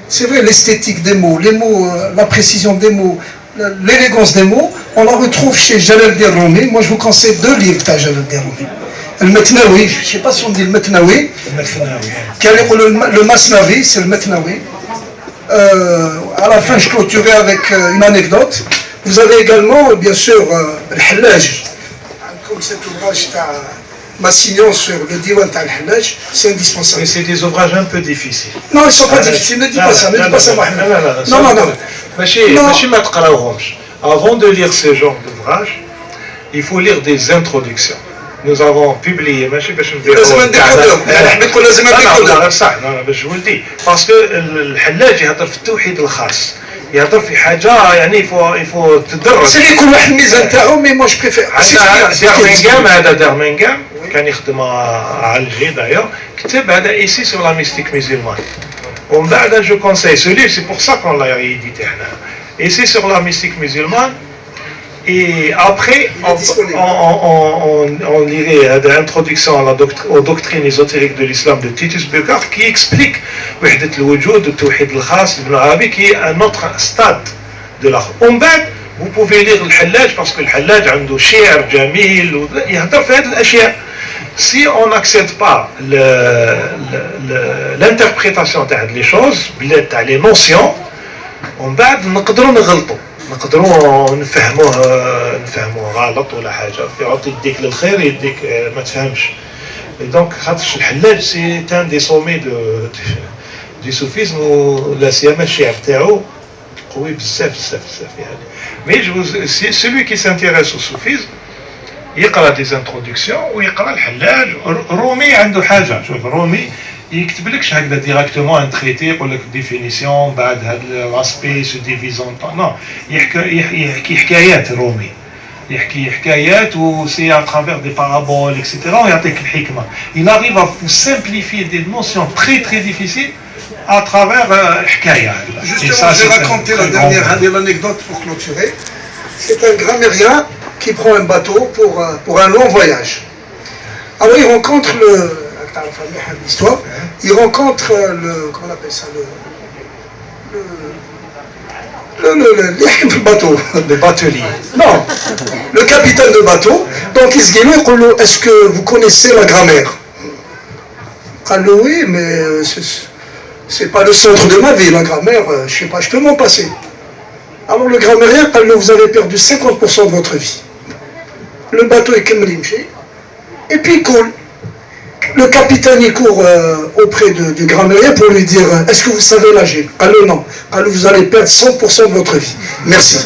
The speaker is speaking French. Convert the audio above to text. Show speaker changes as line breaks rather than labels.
C'est vrai, l'esthétique des mots, les mots, la précision des mots, l'élégance des mots, on la retrouve chez Jalal Din Rumi. Moi, je vous conseille 2 livres de Jalal Din Rumi. Le Metnawi, je ne sais pas si on dit le Metnawi. Le Masnavi, c'est le Metnawi. À la fin, je clôturerai avec une anecdote. Vous avez également, bien sûr, le Hallaj. Comme cet ouvrage Massignon sur le Diwan al-Hallaj, c'est indispensable.
Mais c'est des ouvrages un peu difficiles.
Non, ils ne sont pas difficiles, ne dis pas ça, Mohamed.
Non. Avant de lire ce genre d'ouvrages, il faut lire des introductions. Nous avons publié, je vous le dis, parce que le Hallaj يهضر في التوحيد الخاص. يهضر في حاجه يعني il faut تدرج.
سي كل واحد الميزه نتاعو مي مو جو بريفير.
هذا دارمينغام كان يخدم على الجي دايور كتب هذا ايسي sur la mystique musulmane. ومن بعد je conseille ce livre, c'est pour ça qu'on l'a édité هنا. Ici sur la mystique musulmane. Et après, on lirait l'introduction aux doctrines ésotériques de l'islam de Titus Bucar qui explique Wahdat al-Wujud, le Tawhid al-Khas, Ibn Arabi, qui est un autre stade de l'art. Vous pouvez lire le Hallaj parce que le Hallaj a un shi'r, jamil, il y a des choses. Si on n'accepte pas l'interprétation des choses, les notions, on va نقدروا نفهموه غلط ولا حاجه يعطي يديك للخير يديك ما تفهمش دونك خاطرش الحلاج سي تان دي سومي دو صوفيزم ولا سيما الشعر تاعو قوي بزاف يعني مي celui qui s'intéresse au soufisme يقرا دي انتروداكسيون ويقرا الحلاج. رومي عنده حاجه، شوف رومي يكتب لكش هكذا ديراكتومون ان تريتي يقول لك ديفينيسيون بعد هذا لاسبي سو ديفيزون نو يحكي حكايات. رومي يحكي حكايات وسي ا ترافير دي بارابول اكسيتيرا ويعطيك الحكمه. Il arrive à vous simplifier des notions très difficiles à travers حكايه.
Justement, je vais raconter la dernière anecdote pour clôturer. C'est un grammairien qui prend un bateau pour un long voyage. Alors il rencontre l'histoire, il rencontre comment on appelle ça, le bateau,
le batelier.
Non, le capitaine de bateau. Donc il se dit, est-ce que vous connaissez la grammaire? Oui, mais c'est pas le centre de ma vie, la grammaire, je sais pas, je peux m'en passer. Alors le grammairien, vous avez perdu 50% de votre vie. Le bateau est Kemlimché, et puis il coule. Le capitaine il court auprès du grammairien pour lui dire est-ce que vous savez nager? Alors non. Alors vous allez perdre 100% de votre vie. Merci.